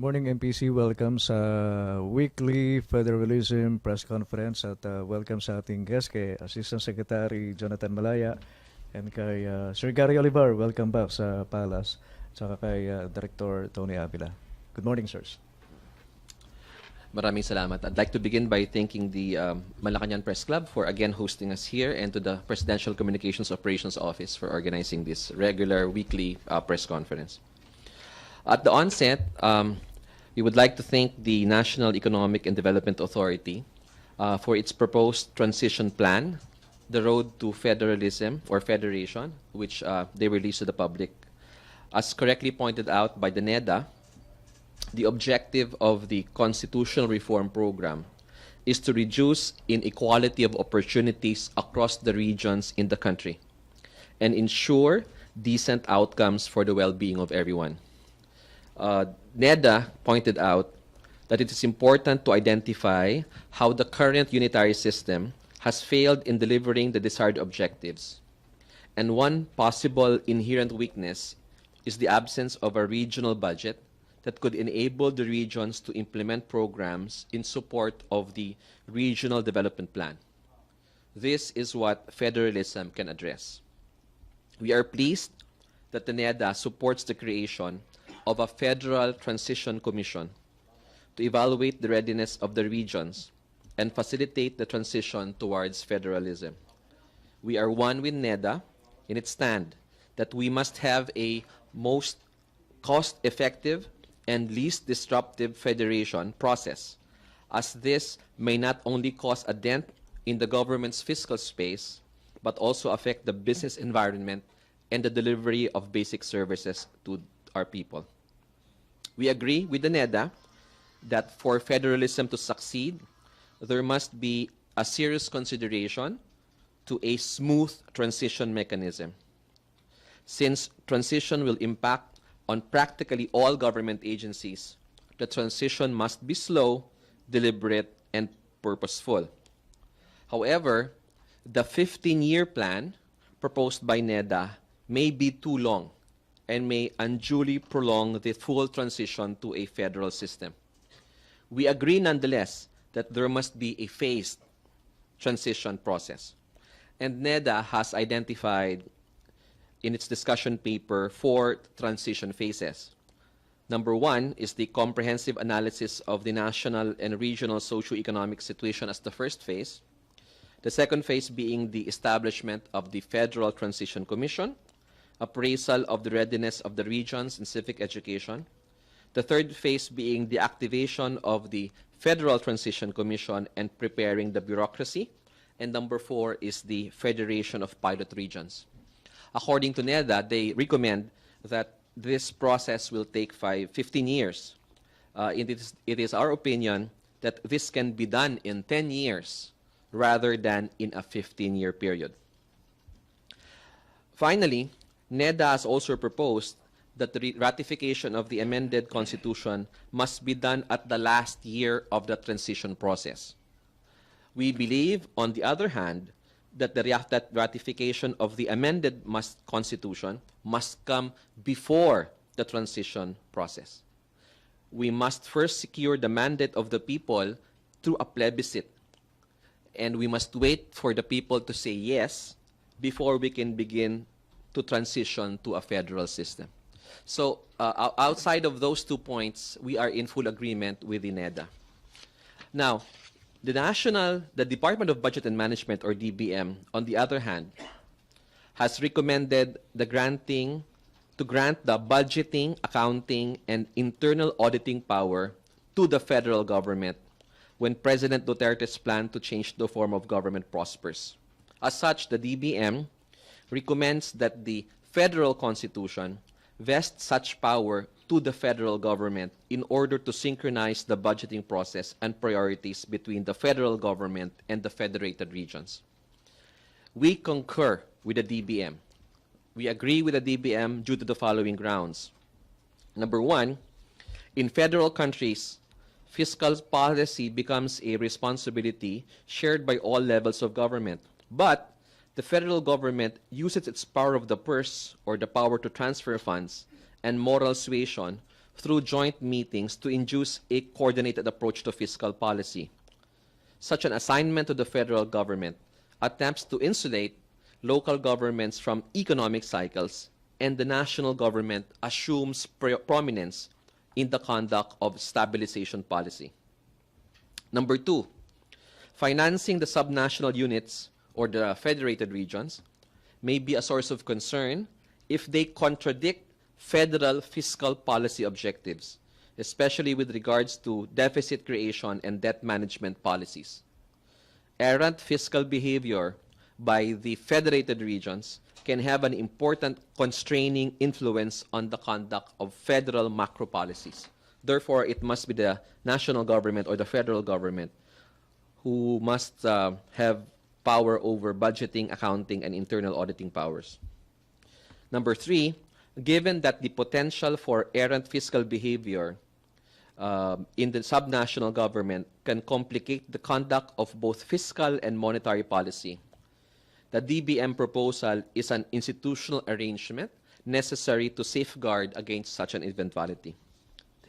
Morning MPC, welcome sa weekly federalism press conference at welcome sa ating guest kay Assistant Secretary Jonathan Malaya and kay Sir Gary Olivar, welcome back sa Palace, saka kay Director Tony Avila. Good morning, sirs. Maraming salamat. I'd like to begin by thanking the Malacanang Press Club for again hosting us here and to the Presidential Communications Operations Office for organizing this regular weekly press conference. At the onset, we would like to thank the National Economic and Development Authority for its proposed transition plan, the road to federalism or federation, which they released to the public. As correctly pointed out by the NEDA, the objective of the constitutional reform program is to reduce inequality of opportunities across the regions in the country and ensure decent outcomes for the well-being of everyone. NEDA pointed out that it is important to identify how the current unitary system has failed in delivering the desired objectives. And one possible inherent weakness is the absence of a regional budget that could enable the regions to implement programs in support of the regional development plan. This is what federalism can address. We are pleased that the NEDA supports the creation of a Federal Transition Commission to evaluate the readiness of the regions and facilitate the transition towards federalism. We are one with NEDA in its stand that we must have a most cost-effective and least disruptive federation process, as this may not only cause a dent in the government's fiscal space, but also affect the business environment and the delivery of basic services to our people. We agree with the NEDA that for federalism to succeed, there must be a serious consideration to a smooth transition mechanism. Since transition will impact on practically all government agencies, the transition must be slow, deliberate, and purposeful. However, the 15-year plan proposed by NEDA may be too long and may unduly prolong the full transition to a federal system. We agree nonetheless that there must be a phased transition process. And NEDA has identified in its discussion paper 4 transition phases. Number 1 is the comprehensive analysis of the national and regional socio-economic situation as the first phase. The second phase being the establishment of the Federal Transition Commission, appraisal of the readiness of the regions in civic education. The third phase being the activation of the Federal Transition Commission and preparing the bureaucracy. And number 4 is the federation of pilot regions. According to NEDA, they recommend that this process will take 15 years. It is our opinion that this can be done in 10 years rather than in a 15-year period. Finally, NEDA has also proposed that the ratification of the amended Constitution must be done at the last year of the transition process. We believe, on the other hand, that that ratification of the amended Constitution must come before the transition process. We must first secure the mandate of the people through a plebiscite, and we must wait for the people to say yes before we can begin to transition to a federal system. So outside of those 2 points, we are in full agreement with the NEDA. Now, the Department of Budget and Management, or DBM, on the other hand, has recommended grant the budgeting, accounting, and internal auditing power to the federal government when President Duterte's plan to change the form of government prospers. As such, the DBM recommends that the federal constitution vest such power to the federal government in order to synchronize the budgeting process and priorities between the federal government and the federated regions. We concur with the DBM. We agree with the DBM due to the following grounds. Number 1, in federal countries, fiscal policy becomes a responsibility shared by all levels of government. But the federal government uses its power of the purse, or the power to transfer funds, and moral suasion through joint meetings to induce a coordinated approach to fiscal policy. Such an assignment to the federal government attempts to insulate local governments from economic cycles, and the national government assumes prominence in the conduct of stabilization policy. Number two, financing the subnational units or the federated regions may be a source of concern if they contradict federal fiscal policy objectives, especially with regards to deficit creation and debt management policies. Errant fiscal behavior by the federated regions can have an important constraining influence on the conduct of federal macro policies. Therefore, it must be the national government or the federal government who must have power over budgeting, accounting, and internal auditing powers. Number three, given that the potential for errant fiscal behavior in the subnational government can complicate the conduct of both fiscal and monetary policy, the DBM proposal is an institutional arrangement necessary to safeguard against such an eventuality.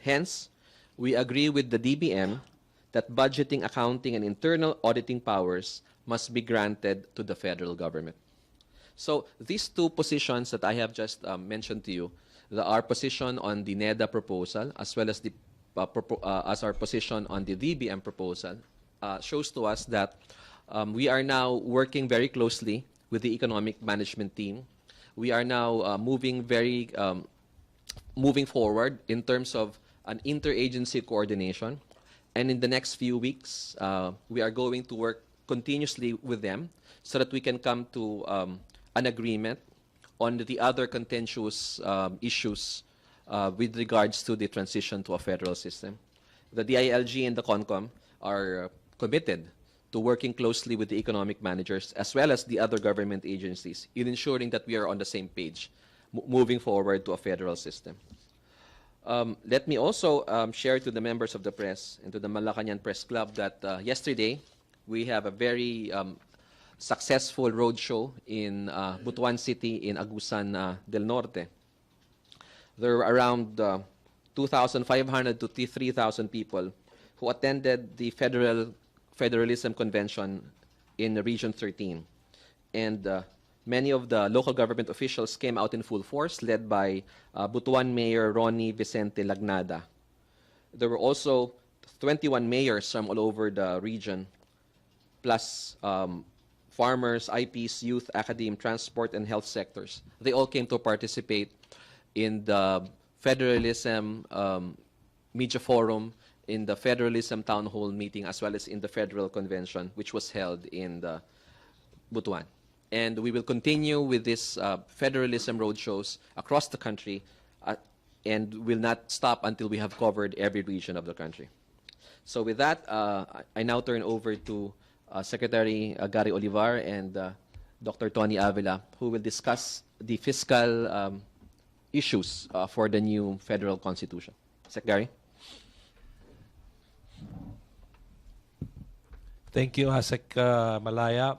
Hence, we agree with the DBM that budgeting, accounting, and internal auditing powers must be granted to the federal government. So these two positions that I have just mentioned to you, our position on the NEDA proposal as well as the as our position on the DBM proposal, shows to us that we are now working very closely with the economic management team. We are now moving forward in terms of an interagency coordination. And in the next few weeks, we are going to work continuously with them so that we can come to an agreement on the other contentious issues with regards to the transition to a federal system. The DILG and the CONCOM are committed to working closely with the economic managers as well as the other government agencies in ensuring that we are on the same page moving forward to a federal system. Let me also share to the members of the press and to the Malacanang Press Club that yesterday we have a very successful roadshow in Butuan City in Agusan del Norte. There were around 2,500 to 3,000 people who attended the Federalism Convention in Region 13. And many of the local government officials came out in full force, led by Butuan Mayor Ronnie Vicente Lagnada. There were also 21 mayors from all over the region, plus farmers, IPs, youth, academe, transport, and health sectors. They all came to participate in the Federalism Media Forum, in the Federalism Town Hall meeting, as well as in the Federal Convention, which was held in the Butuan. And we will continue with this federalism roadshows across the country and will not stop until we have covered every region of the country. So with that, I now turn over to Secretary Gary Olivar and Dr. Tony Avila, who will discuss the fiscal issues for the new federal constitution. Secretary. Thank you, Asek Malaya,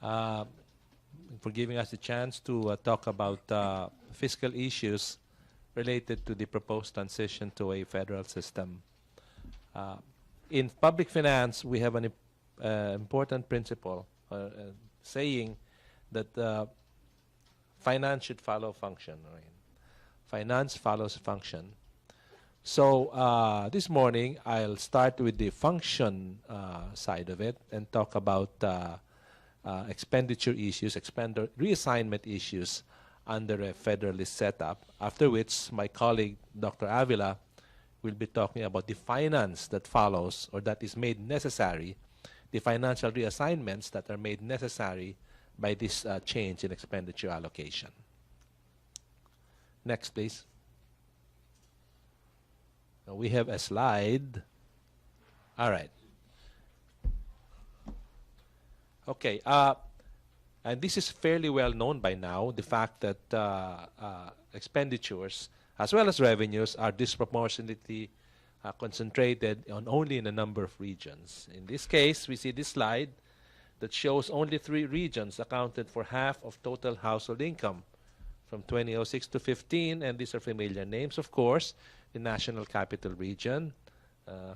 for giving us the chance to talk about fiscal issues related to the proposed transition to a federal system. In public finance, we have an important principle saying that finance should follow function. Right? Finance follows function. So this morning, I'll start with the function side of it and talk about expenditure issues, reassignment issues under a federalist setup, after which my colleague, Dr. Avila, will be talking about the finance that follows or that is made necessary, the financial reassignments that are made necessary by this change in expenditure allocation. Next, please. Now we have a slide. All right. Okay. And this is fairly well known by now, the fact that expenditures as well as revenues are disproportionately concentrated on only in a number of regions. In this case, we see this slide that shows only 3 regions accounted for half of total household income from 2006 to 15, and these are familiar names, of course. The National Capital Region,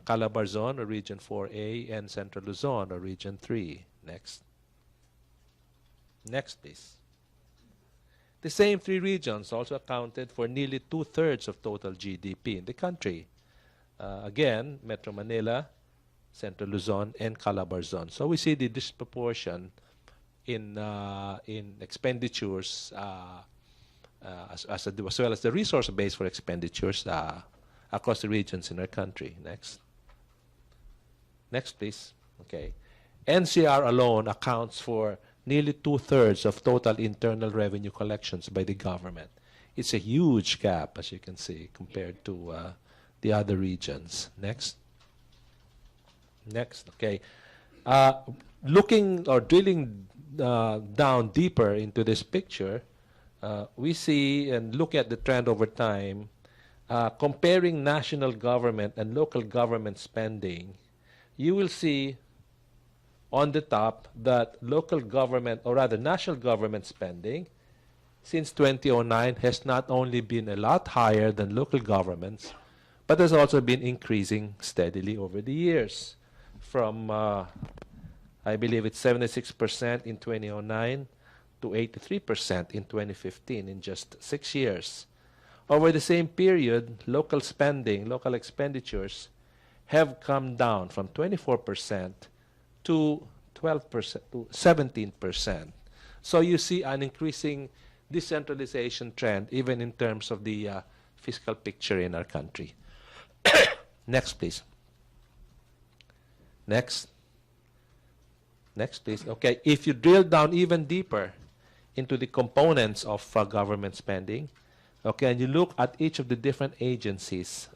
Calabarzon, or Region 4A, and Central Luzon, or Region 3. Next. Next, please. The same three regions also accounted for nearly 2/3 of total GDP in the country. Again, Metro Manila, Central Luzon, and Calabarzon. So we see the disproportion in expenditures as well as the resource base for expenditures across the regions in our country. Next. Next, please. Okay. NCR alone accounts for nearly 2/3 of total internal revenue collections by the government. It's a huge gap, as you can see, compared to the other regions. Next. Next. Okay. Looking or drilling down deeper into this picture, we see and look at the trend over time, comparing national government and local government spending. You will see on the top that local government, or rather national government spending, since 2009 has not only been a lot higher than local governments, but has also been increasing steadily over the years. From, I believe it's 76% in 2009 to 83% in 2015 in just 6 years. Over the same period, local spending, local expenditures have come down from 24% to 12% to 17%. So you see an increasing decentralization trend even in terms of the fiscal picture in our country. Next, please. Next. Next, please. Okay, if you drill down even deeper into the components of government spending, okay, and you look at each of the different agencies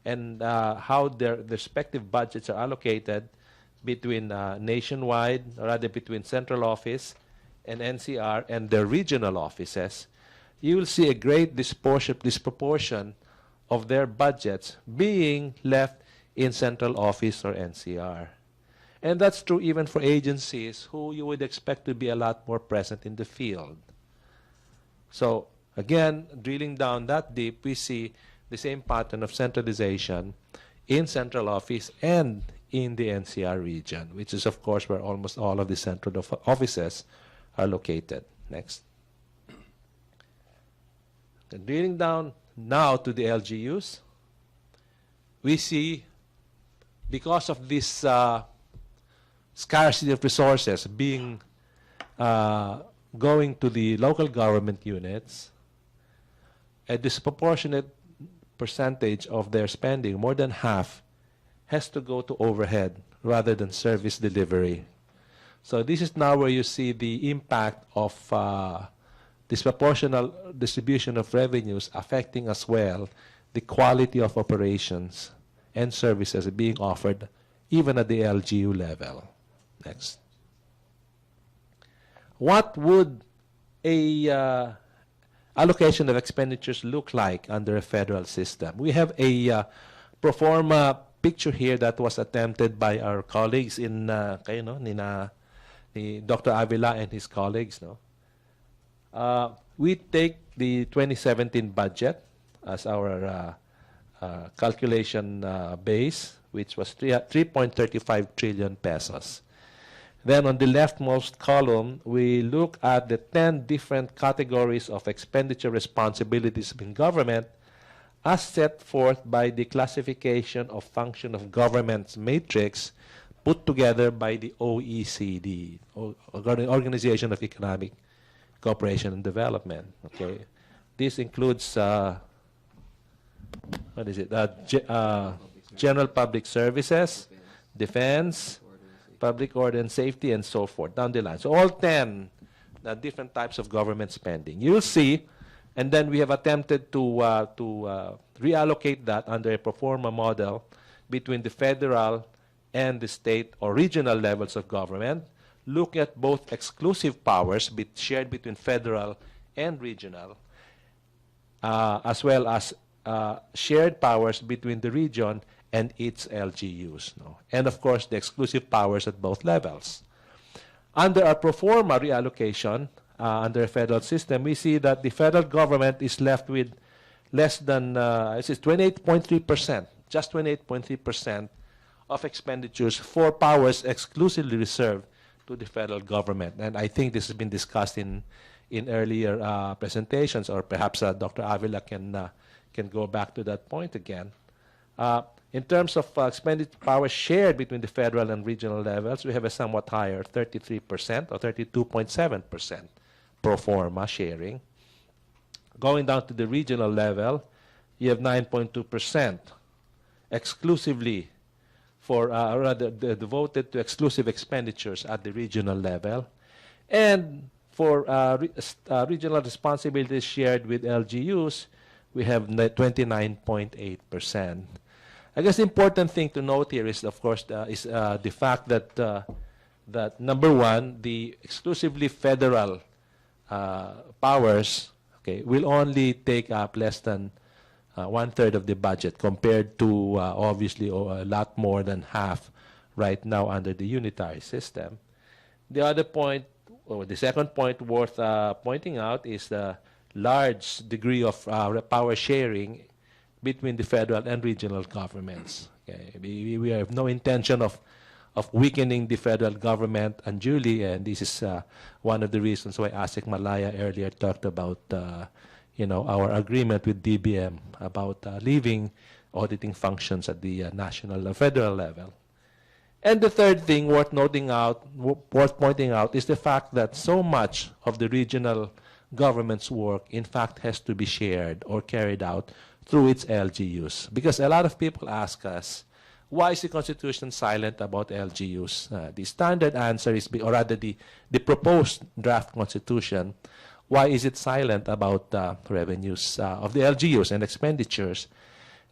and how their respective budgets are allocated between nationwide, or rather between central office and NCR and their regional offices, you will see a great disproportion of their budgets being left in central office or NCR. And that's true even for agencies who you would expect to be a lot more present in the field. So again, drilling down that deep, we see the same pattern of centralization in central office and in the NCR region, which is, of course, where almost all of the central offices are located. Next. And drilling down now to the LGUs, we see, because of this scarcity of resources being going to the local government units, a disproportionate percentage of their spending, more than half, has to go to overhead rather than service delivery. So this is now where you see the impact of disproportional distribution of revenues affecting as well the quality of operations and services being offered even at the LGU level. Next. What would a allocation of expenditures look like under a federal system? We have a pro forma picture here that was attempted by our colleagues in Dr. Avila and his colleagues. No? We take the 2017 budget as our calculation base, which was 3.35 trillion pesos. Then on the leftmost column, we look at the 10 different categories of expenditure responsibilities in government as set forth by the classification of function of government's matrix put together by the OECD, Organization of Economic Cooperation and Development. Okay, this includes general public services, defense, public order and safety, and so forth down the line. So all 10 different types of government spending. You'll see, and then we have attempted to reallocate that under a pro forma model between the federal and the state or regional levels of government, look at both exclusive powers shared between federal and regional, as well as shared powers between the region and its LGUs. No? And of course, the exclusive powers at both levels. Under our pro forma reallocation, under a federal system, we see that the federal government is left with less than 28.3%, just 28.3% of expenditures for powers exclusively reserved to the federal government. And I think this has been discussed in earlier presentations, or perhaps Dr. Avila can go back to that point again. In terms of expenditure power shared between the federal and regional levels, we have a somewhat higher 33% or 32.7% pro forma sharing. Going down to the regional level, you have 9.2% exclusively for, rather, devoted to exclusive expenditures at the regional level. And for regional responsibilities shared with LGUs, we have 29.8%. I guess the important thing to note here is, of course, the fact that that number one, the exclusively federal powers, okay, will only take up less than 1/3 of the budget, compared to obviously a lot more than half right now under the unitary system. The other point, or the second point worth pointing out, is the large degree of power sharing between the federal and regional governments. Okay? We have no intention of weakening the federal government unduly, and this is one of the reasons why ASEC Malaya earlier talked about our agreement with DBM about leaving auditing functions at the national and federal level. And the third thing worth pointing out is the fact that so much of the regional government's work, in fact, has to be shared or carried out through its LGUs. Because a lot of people ask us, why is the Constitution silent about LGUs? The standard answer is, or rather the proposed draft Constitution, why is it silent about revenues of the LGUs and expenditures?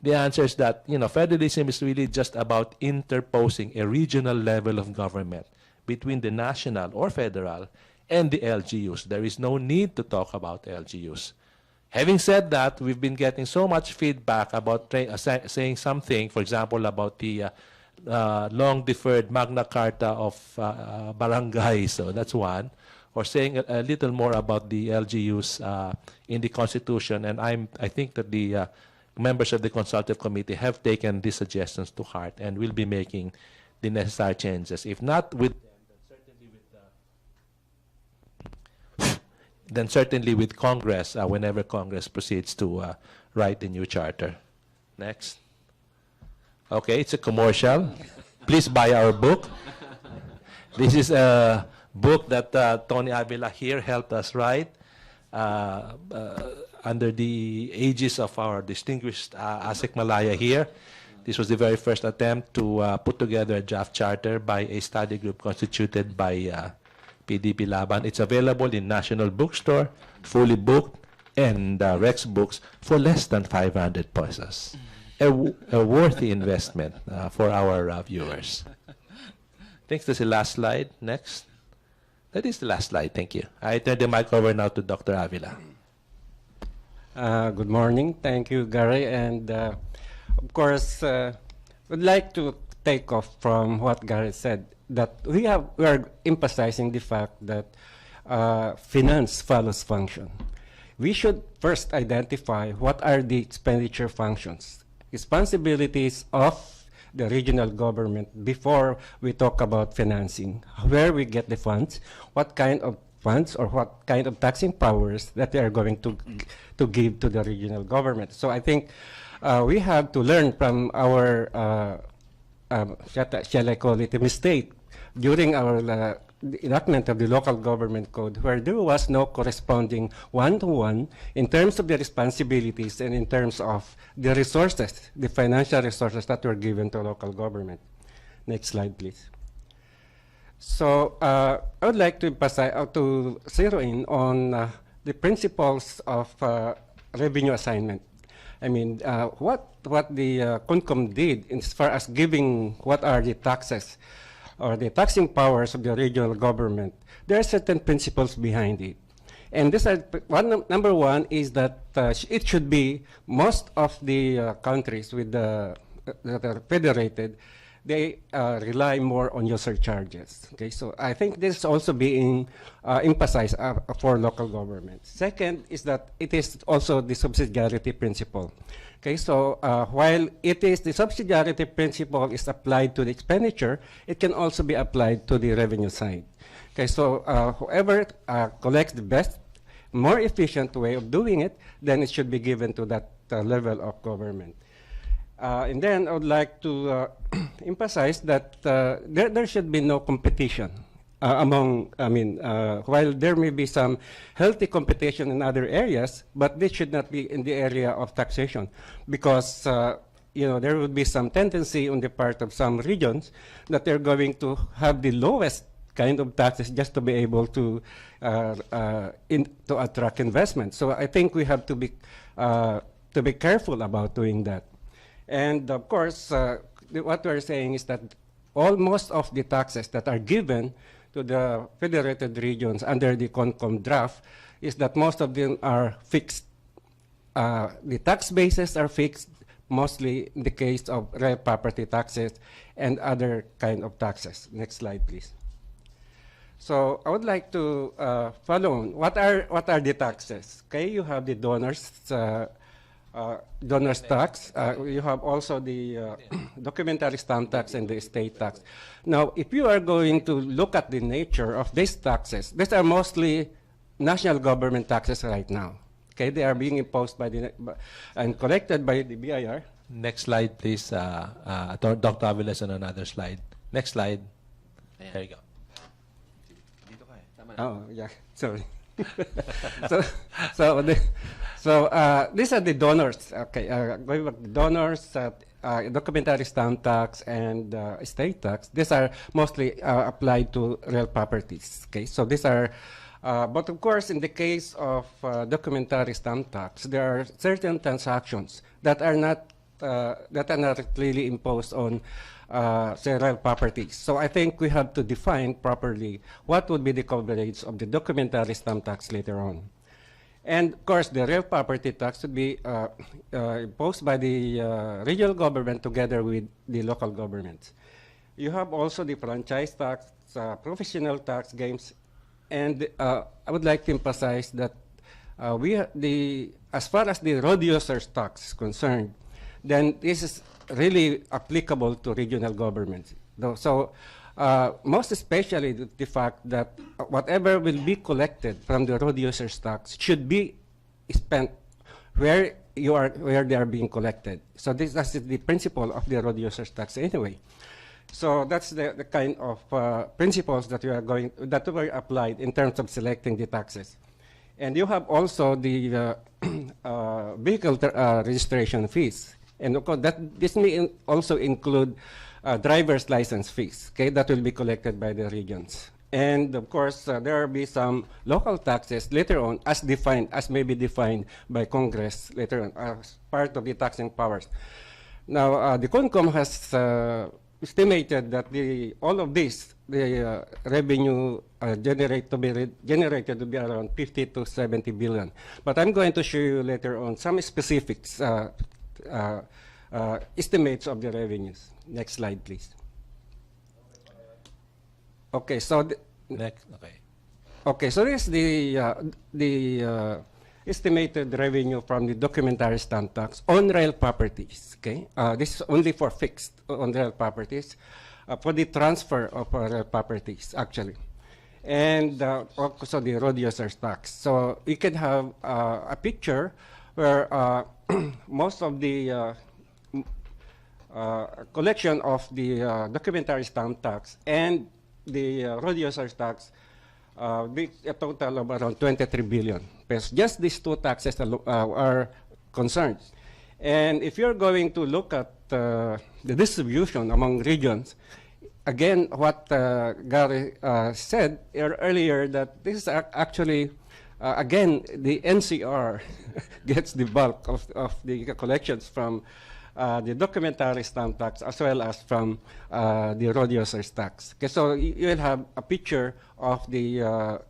The answer is that federalism is really just about interposing a regional level of government between the national or federal and the LGUs. There is no need to talk about LGUs. Having said that, we've been getting so much feedback about saying something, for example, about the long-deferred Magna Carta of barangay, so that's one, or saying a little more about the LGUs in the Constitution, and I think that the members of the Consultative Committee have taken these suggestions to heart and will be making the necessary changes. If not with them, then certainly with Congress, whenever Congress proceeds to write a new charter. Next. Okay, it's a commercial. Please buy our book. This is a book that Tony Avila here helped us write under the aegis of our distinguished ASEC Malaya here. This was the very first attempt to put together a draft charter by a study group constituted by PDP Laban. It's available in National Bookstore, fully booked, and Rex Books for less than 500 pesos. A worthy investment for our viewers. I think that's the last slide. Next. That is the last slide. Thank you. I turn the mic over now to Dr. Avila. Good morning. Thank you, Gary. And of course, would like to take off from what Gary said, that we are emphasizing the fact that finance follows function. We should first identify what are the expenditure functions, responsibilities of the regional government before we talk about financing, where we get the funds, what kind of funds or what kind of taxing powers that they are going to give to the regional government. So I think we have to learn from our, shall I call it, a mistake during our the enactment of the local government code, where there was no corresponding one-to-one in terms of the responsibilities and in terms of the resources, the financial resources that were given to local government. Next slide, please. So I would like to emphasize, to zero in on the principles of revenue assignment. I mean, what the CONCOM did as far as giving what are the taxes or the taxing powers of the regional government, there are certain principles behind it. And this are number one is that it should be most of the countries with that are federated, they rely more on user charges. Okay, so I think this is also being emphasized for local governments. Second is that it is also the subsidiarity principle. Okay, so while it is the subsidiarity principle is applied to the expenditure, it can also be applied to the revenue side. Okay, so whoever collects the best, more efficient way of doing it, then it should be given to that level of government. And then I would like to emphasize that there should be no competition while there may be some healthy competition in other areas, but this should not be in the area of taxation, because there would be some tendency on the part of some regions that they're going to have the lowest kind of taxes just to be able to attract investment. So I think we have to be careful about doing that. And of course, what we're saying is that most of the taxes that are given to the federated regions under the CONCOM draft is that most of them are fixed. The tax bases are fixed, mostly in the case of real property taxes and other kind of taxes. Next slide, please. So I would like to follow on. What are the taxes? Okay, you have the donors tax. You have also the documentary stamp tax and the estate tax. Now, if you are going to look at the nature of these taxes, these are mostly national government taxes right now. Okay, they are being imposed and collected by the BIR. Next slide, please. Dr. Avila is on another slide. Next slide. Ayan. There you go. Oh, yeah, sorry. so these are the donors. Okay, going back, the donors, documentary stamp tax and estate tax. These are mostly applied to real properties. Okay, so these are, but of course, in the case of documentary stamp tax, there are certain transactions that are not really imposed on say real properties. So I think we have to define properly what would be the coverage of the documentary stamp tax later on. And of course, the real property tax would be imposed by the regional government together with the local governments. You have also the franchise tax, professional tax, games, and I would like to emphasize that as far as the road users tax is concerned, then this is really applicable to regional governments. So most especially the fact that whatever will be collected from the road users tax should be spent where they are being collected. So that's the principle of the road users tax anyway. So that's the kind of principles that were applied in terms of selecting the taxes. And you have also the vehicle registration fees. And of course, this may also include driver's license fees, okay, that will be collected by the regions. And of course, there will be some local taxes later on as may be defined by Congress later on as part of the taxing powers. Now, the CONCOM has estimated that all of this, the revenue generated to be around 50 to 70 billion. But I'm going to show you later on some specifics estimates of the revenues. Next slide, please. Okay, so Next. Okay. okay, so this is the estimated revenue from the documentary stamp tax on real properties. Okay, this is only for fixed on real properties, for the transfer of real properties actually, and also the road users tax. So you can have a picture where most of the collection of the documentary stamp tax and the road users tax be a total of around 23 billion pesos. Just these two taxes are concerned. And if you're going to look at the distribution among regions, again, what Gary said earlier, that this is actually again, the NCR gets the bulk of the collections from the documentary stamp tax as well as from the road users tax. Okay, so you will have a picture of the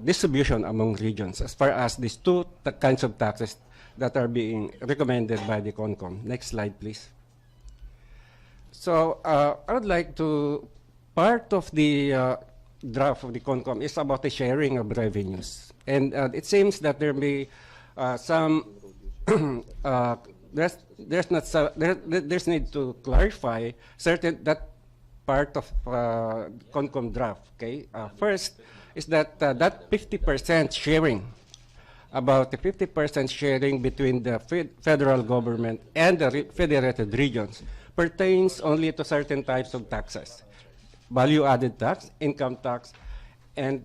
distribution among regions as far as these two kinds of taxes that are being recommended by the CONCOM. Next slide, please. So I would like to, part of the draft of the CONCOM is about the sharing of revenues. And it seems that there may some, there's not so, there's need to clarify certain, that part of CONCOM draft, okay? First is that that 50% sharing, about the 50% sharing between the federal government and the federated regions pertains only to certain types of taxes: value-added tax, income tax, and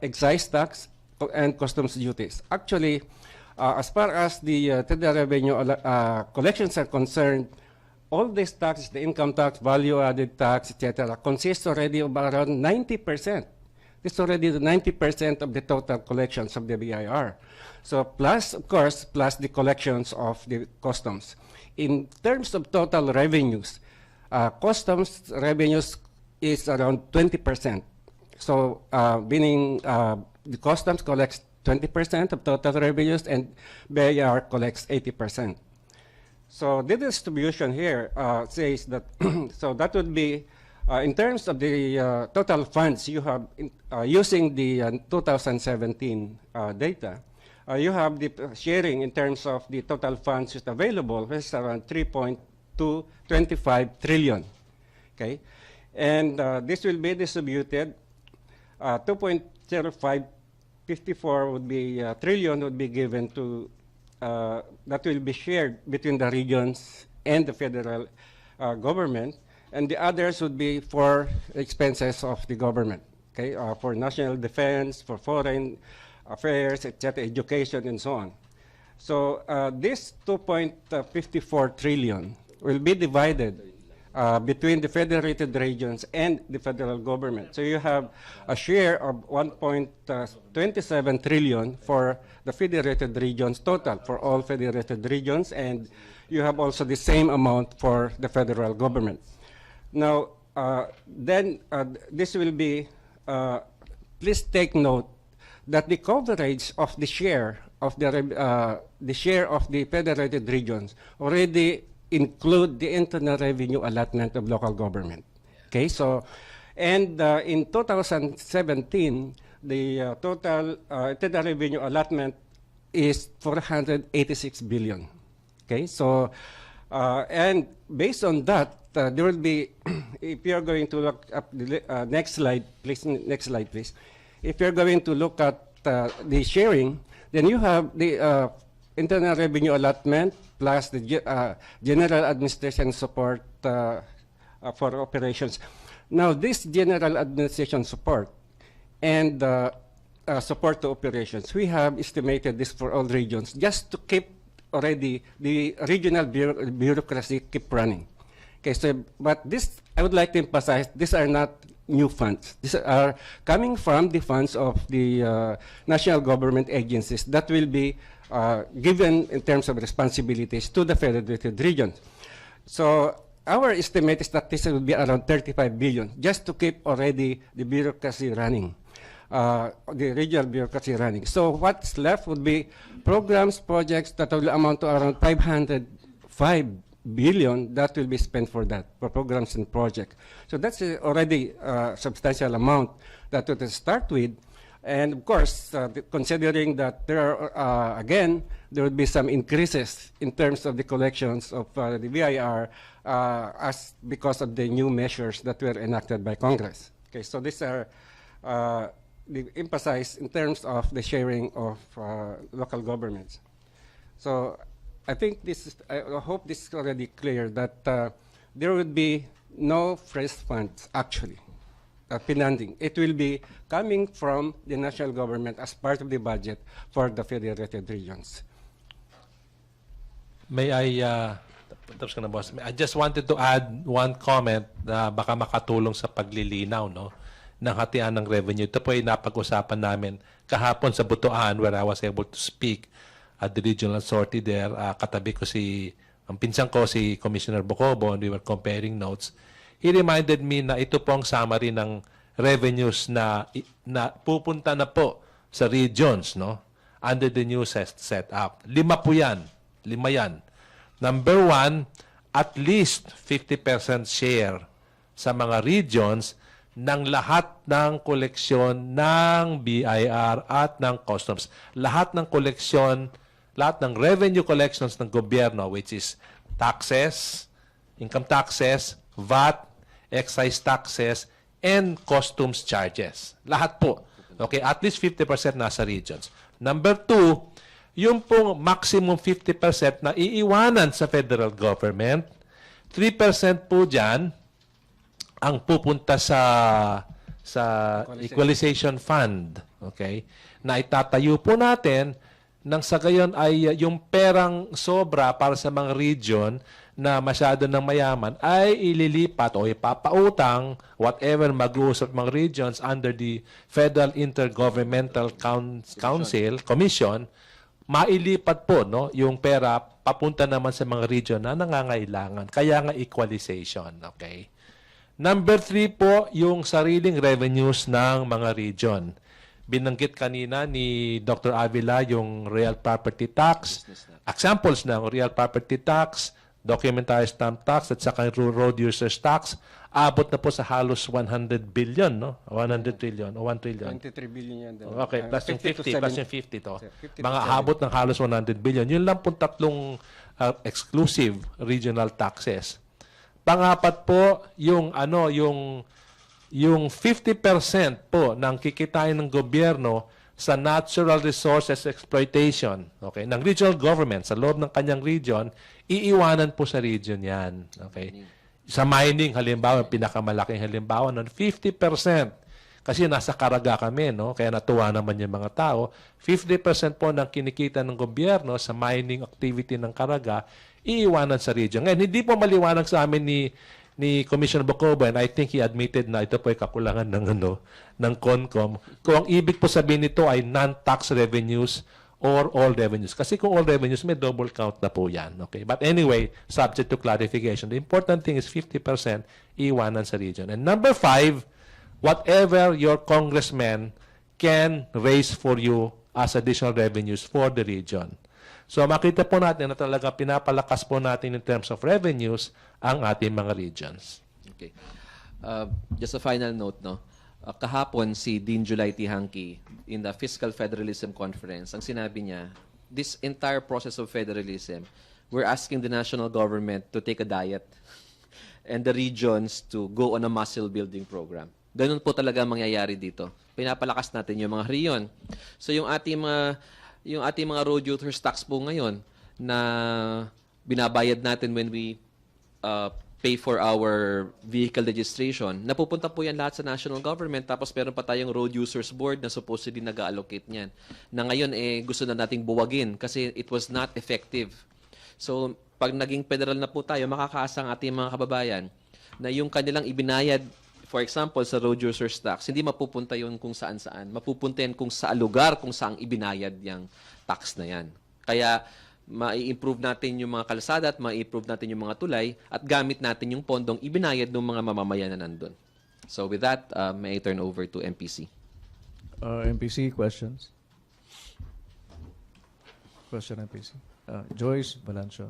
excise tax, and customs duties. Actually, as far as the federal revenue collections are concerned, all these taxes, the income tax, value-added tax, etc., consists already of around 90%. This is already the 90% of the total collections of the BIR. So plus, of course, plus the collections of the customs. In terms of total revenues, customs revenues is around 20%. So meaning the customs collects 20% of total revenues and BIR collects 80%. So the distribution here says that, so that would be, in terms of the total funds you have, using the 2017 data, you have the sharing in terms of the total funds is available, which is around 3.225 trillion. Okay, and this will be distributed. 2.0554 would be trillion would be given to that will be shared between the regions and the federal government, and the others would be for expenses of the government. Okay, for national defense, for foreign affairs, etc., education, and so on. So this 2.54 trillion will be divided between the federated regions and the federal government. So you have a share of 1.27 trillion for the federated regions total, for all federated regions, and you have also the same amount for the federal government. Now, this will be, please take note that the coverage of the share of the share of the federated regions already include the internal revenue allotment of local government. Okay, so, and in 2017, the total internal revenue allotment is 486 billion. Okay, so, and based on that, there will be, if you're going to look up the next slide, please, next slide, please. If you're going to look at the sharing, then you have the internal revenue allotment plus the general administration support for operations. Now, this general administration support and support to operations, we have estimated this for all regions just to keep already the regional bureaucracy keep running. Okay, so, but this, I would like to emphasize, these are not new funds. These are coming from the funds of the national government agencies that will be given in terms of responsibilities to the federated regions. So our estimate is that this will be around 35 billion just to keep already the bureaucracy running, the regional bureaucracy running. So what's left would be programs, projects that will amount to around 505 billion that will be spent for that, for programs and projects. So that's already a substantial amount that we will start with. And of course, considering that there are, again, there will be some increases in terms of the collections of the VIR as because of the new measures that were enacted by Congress. Okay, so these are the emphasize in terms of the sharing of local governments. So I think this is, I hope this is already clear that there would be no fresh funds actually. Pinanding. It will be coming from the national government as part of the budget for the federated regions. May I, tapos ka na, boss. I just wanted to add one comment na baka makatulong sa paglilinaw, no, ng hatian ng revenue. Ito po ay napag-usapan namin kahapon sa Butuan where I was able to speak at the regional authority there. Katabi ko ang pinsan ko, si Commissioner Bocobo, and we were comparing notes. He reminded me na ito pong summary ng revenues na pupunta na po sa regions, no, under the new setup. 5 po yan. 5 yan. Number 1, at least 50% share sa mga regions ng lahat ng koleksyon ng BIR at ng customs. Lahat ng koleksyon, lahat ng revenue collections ng gobyerno, which is taxes, income taxes, VAT, excise taxes, and customs charges. Lahat po. Okay, at least 50% nasa regions. Number 2, yung pong maximum 50% na iiwanan sa federal government, 3% po dyan ang pupunta sa equalization fund. Okay? Na itatayo po natin nang sa gayon ay yung perang sobra para sa mga region na masyado ng mayaman ay ililipat o ipapautang whatever mag-uusap mga regions under the Federal Intergovernmental Commission, mailipat po no yung pera papunta naman sa mga region na nangangailangan. Kaya nga equalization, okay? Number 3 po, yung sariling revenues ng mga region. Binanggit kanina ni Dr. Avila yung real property tax, examples ng real property tax, documentary stamp tax at saka road users tax, abot na po sa halos 100 billion, no? 100 trillion o 1 trillion. 23 billion yan. Okay, plus yung 50, plus yung 50 to. 50 to Mga abot ng halos 100 billion. Yun lang po tatlong exclusive regional taxes. Pangapat po, yung 50% po ng kikitain ng gobyerno sa natural resources exploitation, okay, ng regional government sa loob ng kanyang region, iiwanan po sa region yan. Okay? Sa mining, halimbawa, pinakamalaking halimbawa nun, 50%. Kasi nasa Caraga kami, no? Kaya natuwa naman yung mga tao. 50% po ng kinikita ng gobyerno sa mining activity ng Caraga, iiwanan sa region. Ngayon, hindi po maliwanag sa amin ni Commissioner Bocobo, and I think he admitted na ito po ay kakulangan ng CONCOM. Kung ang ibig po sabihin nito ay non-tax revenues or all revenues. Kasi kung all revenues, may double count na po yan. Okay? But anyway, subject to clarification. The important thing is 50% iwanan sa region. And number 5, whatever your congressman can raise for you as additional revenues for the region. So makita po natin na talaga pinapalakas po natin in terms of revenues ang ating mga regions. Okay. Just a final note, no? Kahapon si Dean Julay Tihangki in the Fiscal Federalism Conference, ang sinabi niya, this entire process of federalism, we're asking the national government to take a diet and the regions to go on a muscle building program. Ganun po talaga mangyayari dito. Pinapalakas natin yung mga riyon. So yung ating mga road users tax po ngayon na binabayad natin when we pay for our vehicle registration, napupunta po yan lahat sa national government, tapos meron pa tayong road users board na supposedly nag-allocate niyan. Na ngayon gusto na nating buwagin kasi it was not effective. So pag naging federal na po tayo, makakaasa ang ating mga kababayan na yung kanilang ibinayad, for example, sa road users tax, hindi mapupunta yun kung saan-saan. Mapupunta yan kung sa lugar kung saan ibinayad yung tax na yan. Kaya ma-improve natin yung mga kalsada at ma-improve natin yung mga tulay at gamit natin yung pondong ibinayad ng mga mamamayan na nandun. So with that, may I turn over to MPC. MPC, questions? Question, MPC. Joyce Balancho,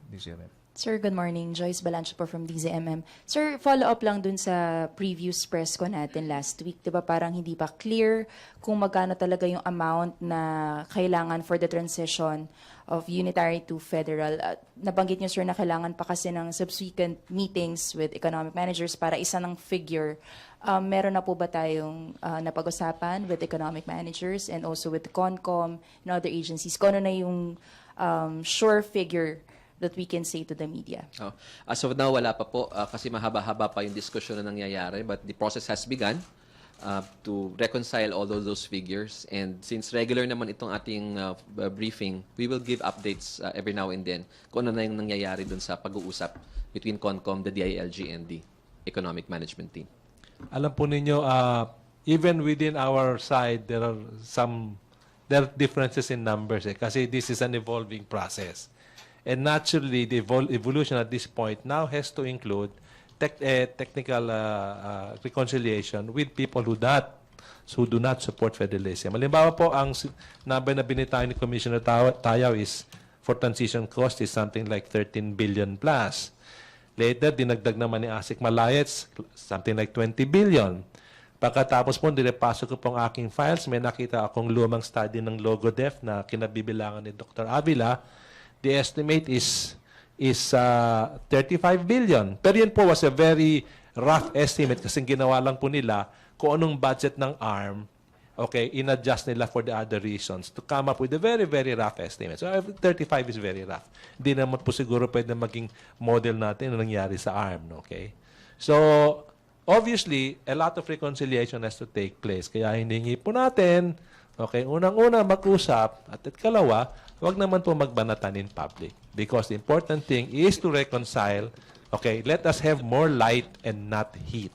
DCMM. Sir, good morning. Joyce Balancho po from DZMM. Sir, follow-up lang dun sa previous press ko natin last week. Diba parang hindi pa clear kung magkano talaga yung amount na kailangan for the transition of unitary to federal. Nabanggit niyo, sir, na kailangan pa kasi ng subsequent meetings with economic managers para isa ng figure. Meron na po ba tayong napag-usapan with economic managers and also with the CONCOM and other agencies? Kung ano na yung sure figure that we can say to the media? As of now, wala pa po kasi mahaba-haba pa yung diskusyon na nangyayari, but the process has begun to reconcile all of those figures. And since regular naman itong ating briefing, we will give updates every now and then kung ano na yung nangyayari dun sa pag-uusap between CONCOM, the DILG, and the Economic Management Team. Alam po ninyo, even within our side, there are differences in numbers kasi this is an evolving process. And naturally, the evolution at this point now has to include technical reconciliation with people who do not support federalism. Halimbawa po, ang number na binitayan ni Commissioner Tayaw is for transition cost is something like 13 billion plus. Later, dinagdag naman ni Asik Malayets, something like 20 billion. Pagkatapos po, dinepasok ko pong aking files, may nakita akong lumang study ng LogoDef na kinabibilangan ni Dr. Avila. The estimate is 35 billion. Pero yun po was a very rough estimate kasi ginawa lang po nila kung anong budget ng ARM, okay, in-adjust nila for the other reasons to come up with a very, very rough estimate. So 35 is very rough. Hindi naman po siguro pwede maging model natin na nangyari sa ARM. Okay? So, obviously, a lot of reconciliation has to take place. Kaya hiningi po natin, okay, unang-una mag-usap, at ikalawa, wag naman po magbanatan in public. Because the important thing is to reconcile, okay, let us have more light and not heat.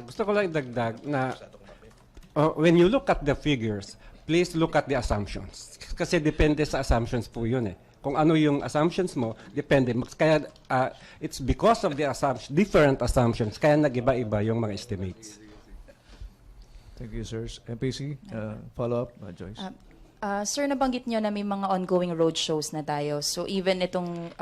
Gusto ko lang idagdag na when you look at the figures, please look at the assumptions. Kasi depende sa assumptions po yun eh. Kung ano yung assumptions mo, depende. Kaya it's because of the different assumptions, kaya nag-iba-iba yung mga estimates. Thank you, sirs. MPC, follow-up, Joyce. Sir, nabanggit nyo na may mga ongoing roadshows na tayo. So even itong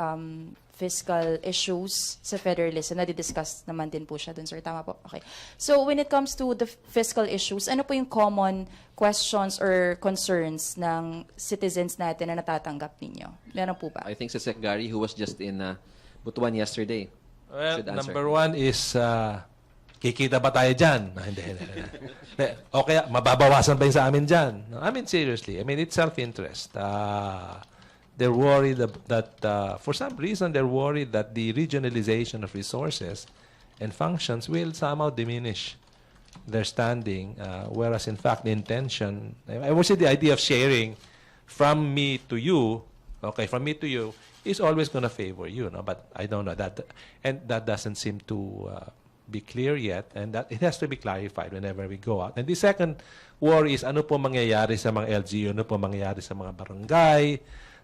fiscal issues sa federalism, na-discuss naman din po siya dun, sir. Tama po? Okay. So when it comes to the fiscal issues, ano po yung common questions or concerns ng citizens natin na natatanggap ninyo? Meron po ba? I think si Sec Gary, who was just in Butuan yesterday, Well, should answer. number one is, kikita ba tayo dyan? Hindi. O kaya, mababawasan ba yung sa amin dyan? No, I mean, seriously. I mean, it's self-interest. They're worried that, for some reason, they're worried that the regionalization of resources and functions will somehow diminish their standing, whereas, in fact, the intention, I would say the idea of sharing from me to you, okay, from me to you, is always going to favor you, no? But I don't know that, and that doesn't seem to be clear yet, and that it has to be clarified whenever we go out. And the second worry is ano po mangyayari sa mga LGU, ano po mangyayari sa mga barangay.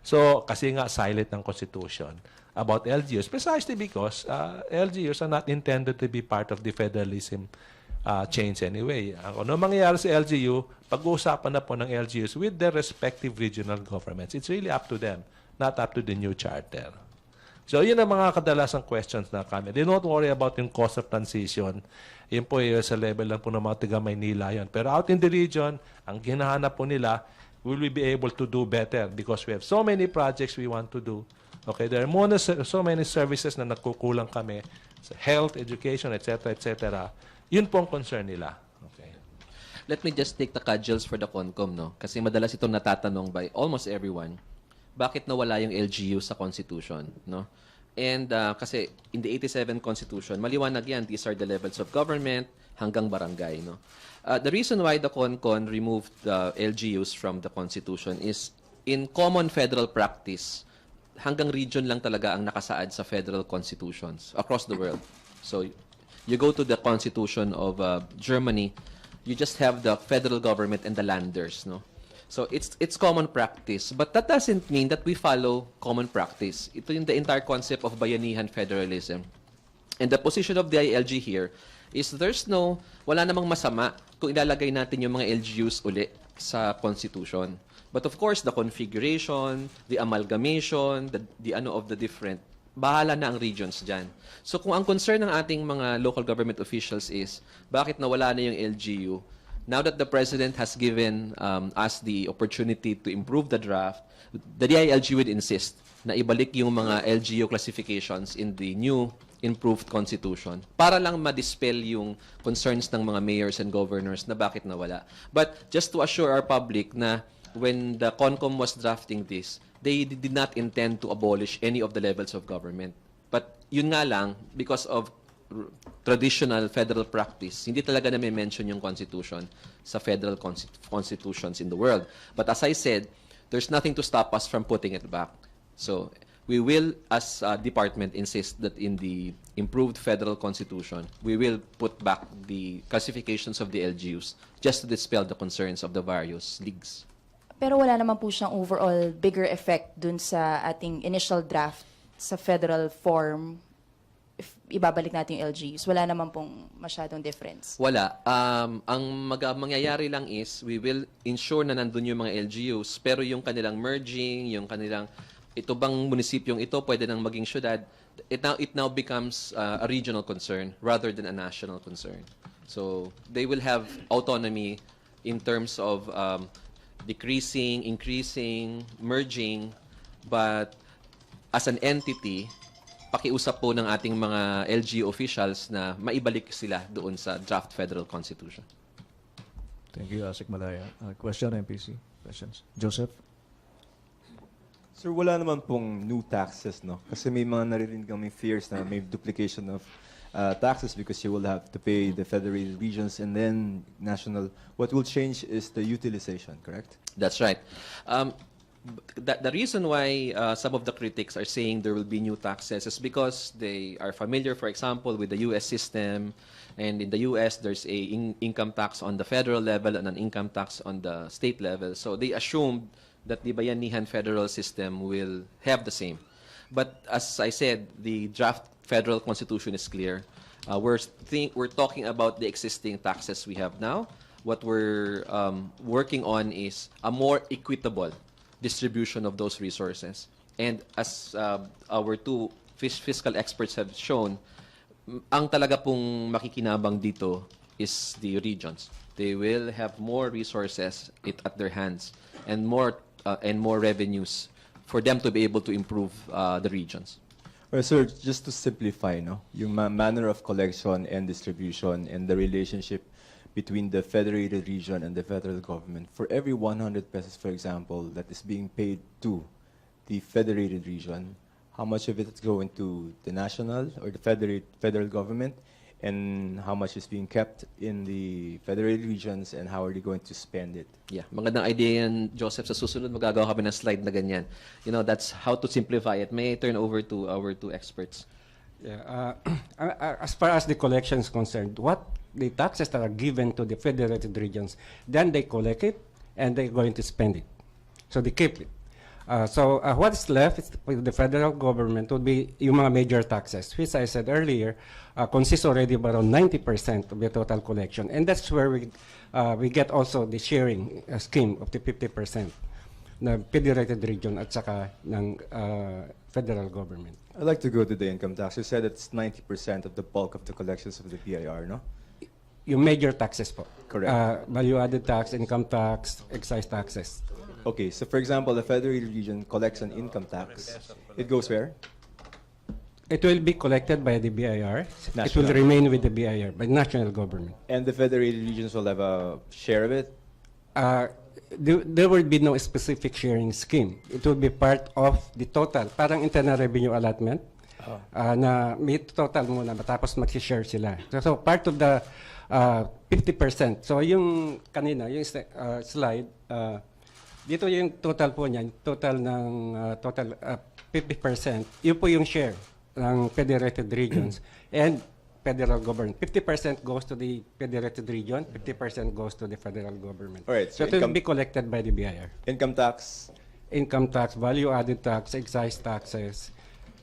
So, kasi nga silent ng Constitution about LGUs, precisely because LGUs are not intended to be part of the federalism change anyway. Ano mangyayari sa LGU, pag-uusapan na po ng LGUs with their respective regional governments. It's really up to them, not up to the new charter. So, yun ang mga kadalasang questions na kami. They don't worry about yung cost of transition. Yun po sa level lang po ng mga taga Maynila yun. Pero out in the region, ang ginahanap po nila, will we be able to do better? Because we have so many projects we want to do. Okay, there are so many services na nagkukulang kami sa health, education, etc., etc. Yun po ang concern nila. Okay. Let me just take the cudgels for the CONCOM, no? Kasi madalas itong natatanong by almost everyone. Bakit nawala yung LGU sa Constitution, no? And kasi in the 87 Constitution, maliwanag yan, these are the levels of government hanggang barangay, no? The reason why the CONCON removed the LGUs from the Constitution is in common federal practice, hanggang region lang talaga ang nakasaad sa federal constitutions across the world. So you go to the Constitution of Germany, you just have the federal government and the landers, no? So it's common practice, but that doesn't mean that we follow common practice. Ito yung the entire concept of bayanihan federalism. And the position of the ILG here is wala namang masama kung ilalagay natin yung mga LGUs uli sa Constitution. But of course, the configuration, the amalgamation, the of the different, bahala na ang regions dyan. So kung ang concern ng ating mga local government officials is, bakit nawala na yung LGU? Now that the President has given us the opportunity to improve the draft, the DILG would insist na ibalik yung mga LGU classifications in the new improved Constitution para lang ma-dispel yung concerns ng mga mayors and governors na bakit nawala. But just to assure our public na when the CONCOM was drafting this, they did not intend to abolish any of the levels of government. But yun nga lang, because of traditional federal practice, hindi talaga na may mention yung Constitution sa federal constitutions in the world. But as I said, there's nothing to stop us from putting it back. So we will, as a department, insist that in the improved federal constitution, we will put back the classifications of the LGUs just to dispel the concerns of the various leagues. Pero wala naman po siyang overall bigger effect dun sa ating initial draft sa federal form if ibabalik natin yung LGUs? Wala naman pong masyadong difference. Wala. Ang mangyayari lang is we will ensure na nandun yung mga LGUs, pero yung kanilang merging, yung kanilang ito bang munisipyong ito pwede nang maging syudad, it now becomes a regional concern rather than a national concern. So they will have autonomy in terms of decreasing, increasing, merging, but as an entity, pakiusap po ng ating mga LGU officials na maibalik sila doon sa draft federal constitution. Thank you, Asik Malaya. Question, MPC? Questions? Joseph? Sir, wala naman pong new taxes, no? Kasi may mga naririnig kami fears na may duplication of taxes because you will have to pay the federated regions and then national. What will change is the utilization, correct? That's right. The reason why some of the critics are saying there will be new taxes is because they are familiar, for example, with the U.S. system. And in the U.S., there's a income tax on the federal level and an income tax on the state level. So they assumed that the bayanihan federal system will have the same. But as I said, the draft federal constitution is clear. We're talking about the existing taxes we have now. What we're working on is a more equitable distribution of those resources. And as our two fiscal experts have shown, ang talaga pong makikinabang dito is the regions. They will have more resources at their hands and more revenues for them to be able to improve the regions. Well, sir, just to simplify, no, yung manner of collection and distribution and the relationship between the federated region and the federal government. For every 100 pesos, for example, that is being paid to the federated region, how much of it is going to the national or the federal government, and how much is being kept in the federated regions, and how are they going to spend it? Yeah, magandang idea yan, Joseph. Sa susunod, magagawa kami ng slide na ganyan. You know, that's how to simplify it. May I turn over to our two experts? Yeah, as far as the collection is concerned, what the taxes that are given to the federated regions, then they collect it and they're going to spend it. So they keep it. So what's left is with the federal government would be yung mga major taxes, which I said earlier, consists already of around 90% of the total collection. And that's where we get also the sharing scheme of the 50% na federated region at saka ng federal government. I'd like to go to the income tax. You said it's 90% of the bulk of the collections of the BIR, no? Yung major taxes po. Correct. Value-added tax, income tax, excise taxes. Okay, so for example, the federated region collects an income tax. It goes where? It will be collected by the BIR. It National. will remain with the BIR, by national government. And the federated regions will have a share of it? There will be no specific sharing scheme. It will be part of the total, parang internal revenue allotment, na may total muna, tapos mag-share sila. So part of the 50%. So yung kanina, yung slide, dito yung total po niyan, total ng 50%. Yun po yung share ng federated regions and federal government. 50% goes to the federated region, 50% goes to the federal government. All right, So so it will be collected by the BIR. Income tax, Income tax, value-added tax, excise taxes,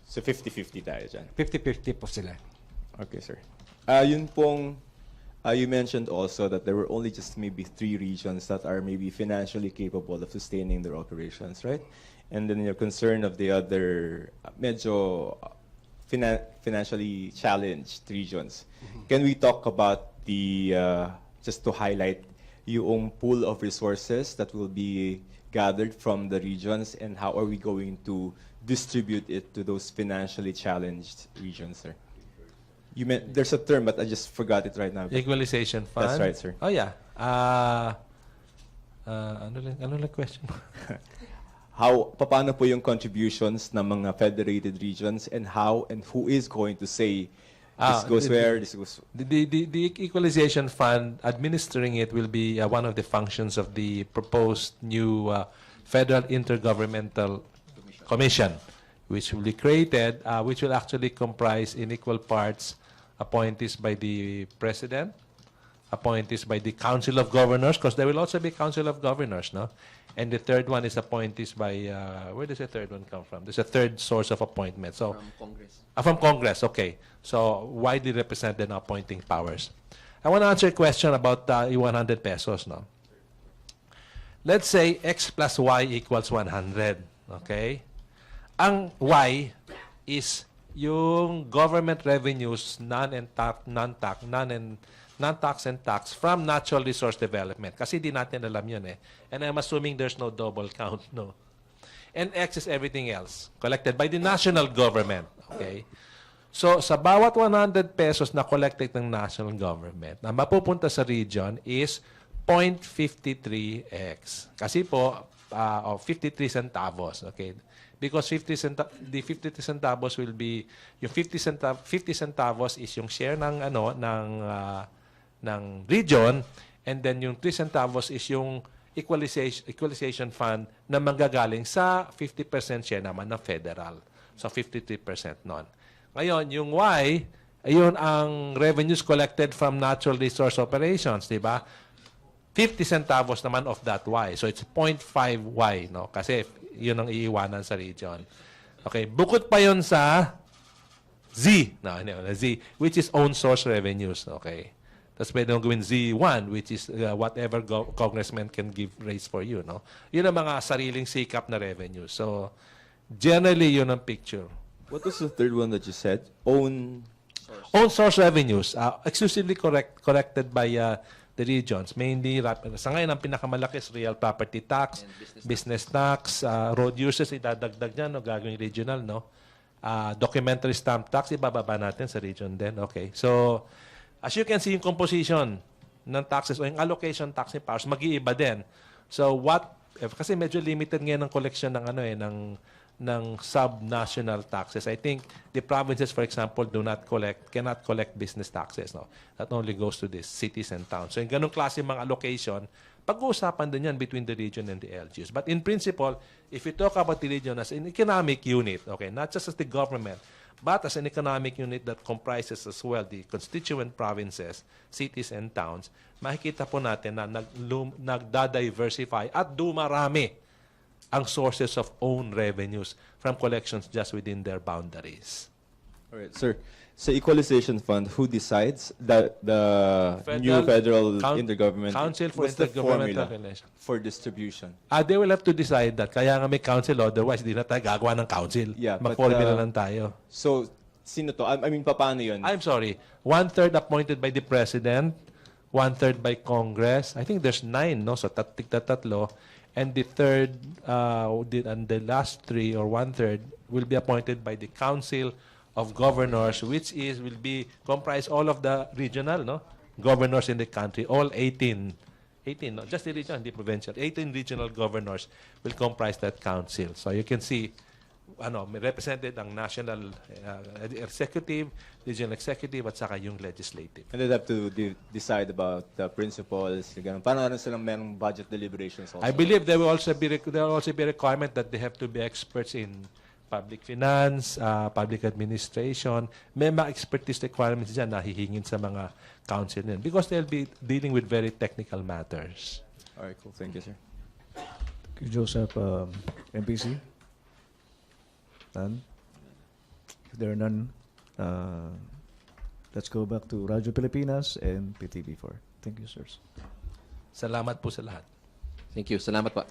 so 50-50 tayo dyan. 50-50 po sila. Okay, sir. Yun pong, you mentioned also that there were only just maybe 3 regions that are maybe financially capable of sustaining their operations, right? And then your concern of the other medyo financially challenged regions. Can we talk about the, just to highlight, yung pool of resources that will be gathered from the regions, and how are we going to distribute it to those financially challenged regions, sir? You meant there's a term, but I just forgot it right now. Equalization fund. That's right, sir. Oh yeah. Ano lang question? Paano po yung contributions ng mga federated regions, and how and who is going to say this goes where, this goes... The equalization fund, administering it will be one of the functions of the proposed new Federal Intergovernmental Commission, which will be created, which will actually comprise in equal parts appointees by the President, appointees by the Council of Governors, because there will also be Council of Governors, no? And the third one is appointees by, where does the third one come from? There's a third source of appointment. So, From Congress. from Congress, okay. So, widely represented na appointing powers. I want to answer a question about 100 pesos, no? Let's say X plus Y equals 100, okay? Ang Y is yung government revenues, non-tax and tax from natural resource development. Kasi di natin alam yun eh. And I'm assuming there's no double count, no? And X is everything else, collected by the national government, okay? So, sa bawat 100 pesos na collected ng national government, na mapupunta sa region is 0.53x. Kasi po, 53 centavos, okay? Because the 53 centavos will be, yung 50 centavos is yung share ng, ng region, and then yung 3 centavos is yung equalization fund na manggagaling sa 50% share naman ng federal. So, 53% nun. Ngayon, yung Y, ayun ang revenues collected from natural resource operations, di ba? 50 centavos naman of that Y. So, it's 0.5Y, no? Kasi yun ang iiwanan sa region. Okay, bukod pa yun sa Z, Z, which is own source revenues, okay? Tapos pwede mong gawin Z1, which is whatever congressman can raise for you, no? Yun ang mga sariling sikap na revenues. So, generally, yun ang picture. What was the third one that you said? Own source revenues, exclusively collected by the regions. Mainly, sa ngayon, ang pinakamalaki is real property tax, business tax, road uses, idadagdag niyan, no, gagawing regional, no? Documentary stamp tax, ibababa natin sa region din. Okay. So, as you can see, yung composition ng taxes o yung allocation tax ni powers, mag-iiba din. So, kasi medyo limited ngayon ang collection ng ng sub-national taxes. I think the provinces, for example, cannot collect business taxes. No? That only goes to the cities and towns. So, yung ganong klase mga allocation, pag-uusapan din yan between the region and the LGUs. But in principle, if you talk about the region as an economic unit, okay, not just as the government, but as an economic unit that comprises as well the constituent provinces, cities, and towns, makikita po natin na nagda-diversify at dumarami ang sources of own revenues from collections just within their boundaries. All right, sir. So equalization fund, who decides that the new federal intergovernment? Council for what's the Intergovernmental formula Relations. for distribution? They will have to decide that. Kaya nga may council, otherwise di na tayo gagawa ng council. Yeah, but, mag-formula lang tayo. So, sino to? I mean, paano yun? I'm sorry. 1/3 appointed by the President, 1/3 by Congress. I think there's 9, no? So, tatlo. And the third, and the last 3 or 1/3 will be appointed by the Council of Governors, which will be comprise all of the regional, no, governors in the country, all 18, no, just the regional, the provincial, 18 regional governors will comprise that council. So you can see, may represented ang national executive, regional executive, at saka yung legislative. And they'd have to decide about the principles. Paano silang merong budget deliberations also? I believe there will also be requirement that they have to be experts in public finance, public administration. May mga expertise requirements dyan na hihingin sa mga council nila because they'll be dealing with very technical matters. All right, cool. Thank you, sir. Thank you, Joseph. MPC? None? If there are none, let's go back to Radyo Pilipinas and PTV4. Thank you, sirs. Salamat po sa lahat. Thank you. Salamat pa.